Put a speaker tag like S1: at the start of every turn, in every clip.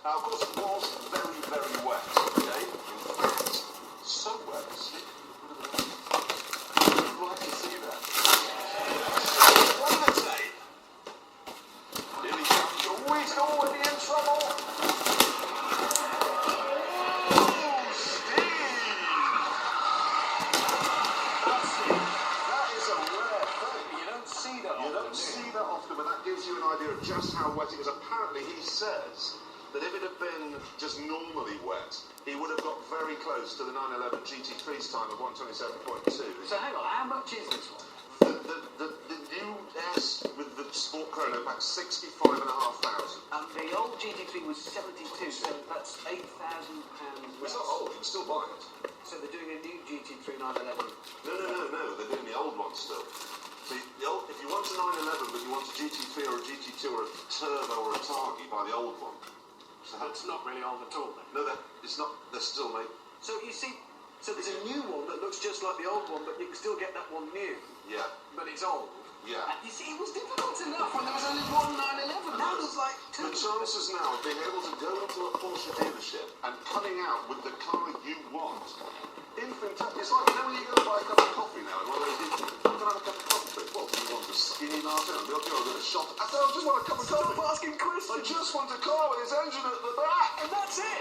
S1: Now, of course, it was very, very wet, okay? In fact, so wet, I'd like to see that. What did it say? Here he comes. Oh, he's already in trouble. But that gives you an idea of just how wet it was. Apparently, he says that if it had been just normally wet, he would have got very close to the 911 GT3's time of 127.2.
S2: So hang on, how much is this one?
S1: The new S with the Sport Chrono pack, 65,500.
S2: And the old GT3 was 72, so that's £8,000.
S1: It's not old, you can still buy it.
S2: So they're doing a new GT3 911?
S1: No, they're doing the old one still. See, if you want a 911 but you want a GT3 or a GT2 or a Turbo or a Targa, you buy the old one.
S2: So that's not really old at all, then?
S1: No, it's not. They're still made.
S2: So you see, so there's a new one that looks just like the old one, but you can still get that one new.
S1: Yeah.
S2: But it's old.
S1: Yeah.
S2: And you see, it was difficult enough when there was only one 911. Now there's like two.
S1: The chances now of being able to go into a Porsche dealership and coming out with the car you want, infinitesimal. It's like, you know, when you go and buy a cup of coffee now, and one of those people, you can have a cup of coffee. What, do you want a skinny latte? And they'll go and a shot. I said, I just want a cup of coffee.
S2: Stop asking questions.
S1: I just want a car with its engine at the back.
S2: And that's it.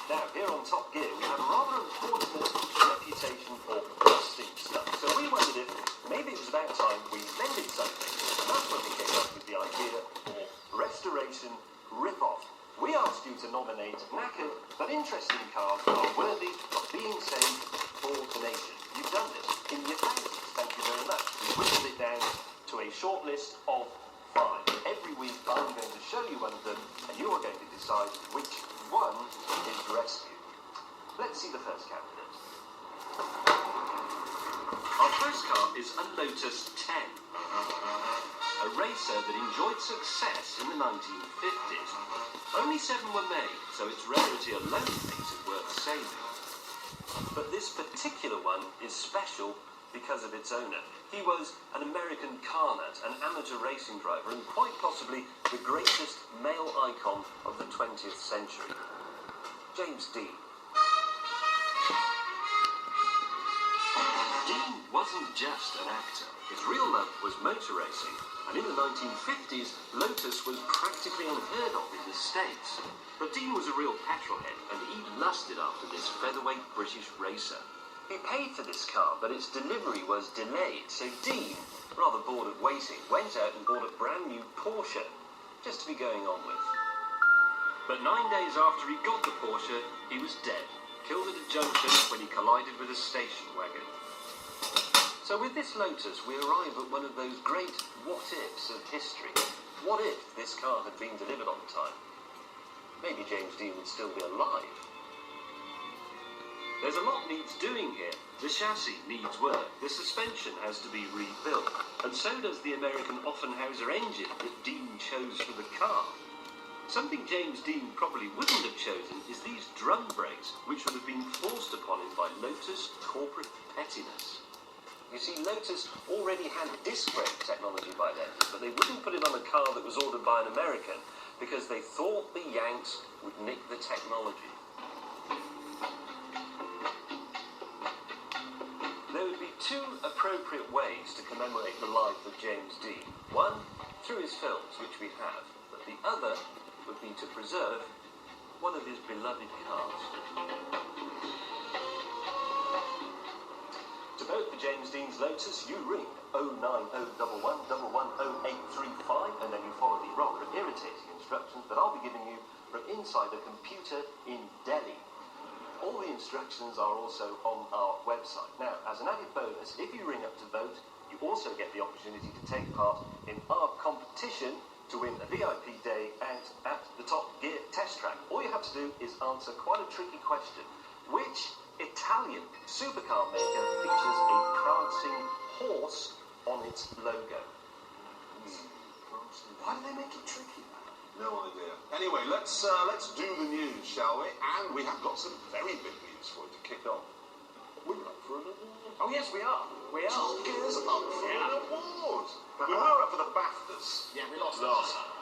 S3: Now, here on Top Gear, we have a rather unfortunate reputation for busting stuff. So we wondered if maybe it was about time we mended something. And that's when we came up with the idea for Restoration Rip-Off. We asked you to nominate knackered but interesting cars that are worthy of being saved for the nation. You've done this in your thousands. Thank you very much. We've whittled it down to a short list of 5. Every week I'm going to show you one of them, and you are going to decide which one is rescued. Let's see the first candidate. Our first car is a Lotus 10. A racer that enjoyed success in the 1950s. Only 7 were made, so its rarity alone makes it worth saving. But this particular one is special because of its owner. He was an American car nut, an amateur racing driver, and quite possibly the greatest male icon of the 20th century. James Dean. Dean wasn't just an actor. His real love was motor racing, and in the 1950s, Lotus was practically unheard of in the States. But Dean was a real petrolhead, and he lusted after this featherweight British racer. He paid for this car, but its delivery was delayed, so Dean, rather bored of waiting, went out and bought a brand new Porsche, just to be going on with. But 9 days after he got the Porsche, he was dead, killed at a junction when he collided with a station wagon. So with this Lotus, we arrive at one of those great what-ifs of history. What if this car had been delivered on time? Maybe James Dean would still be alive. There's a lot needs doing here. The chassis needs work, the suspension has to be rebuilt, and so does the American Offenhauser engine that Dean chose for the car. Something James Dean probably wouldn't have chosen is these drum brakes, which would have been forced upon him by Lotus corporate pettiness. You see, Lotus already had disc brake technology by then, but they wouldn't put it on a car that was ordered by an American because they thought the Yanks would nick the technology. There would be 2 appropriate ways to commemorate the life of James Dean. One, through his films, which we have, but the other would be to preserve one of his beloved cars. To vote for James Dean's Lotus, you ring 09011110835, and then you follow the rather irritating instructions that I'll be giving you from inside a computer in Delhi. All the instructions are also on our website. Now, as an added bonus, if you ring up to vote, you also get the opportunity to take part in our competition to win a VIP day out at the Top Gear test track. All you have to do is answer quite a tricky question. Which Italian supercar maker features a prancing horse on its logo?
S2: Why do they make it tricky, man?
S1: No idea. Anyway, let's do the news, shall we? And we have got some very big news for you to kick off. We're up for an award.
S2: Oh, yes, we are. We are.
S1: Top Gear's up for an award. We were up for the BAFTAs.
S2: Yeah, we lost.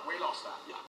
S4: We lost that.
S3: Yeah.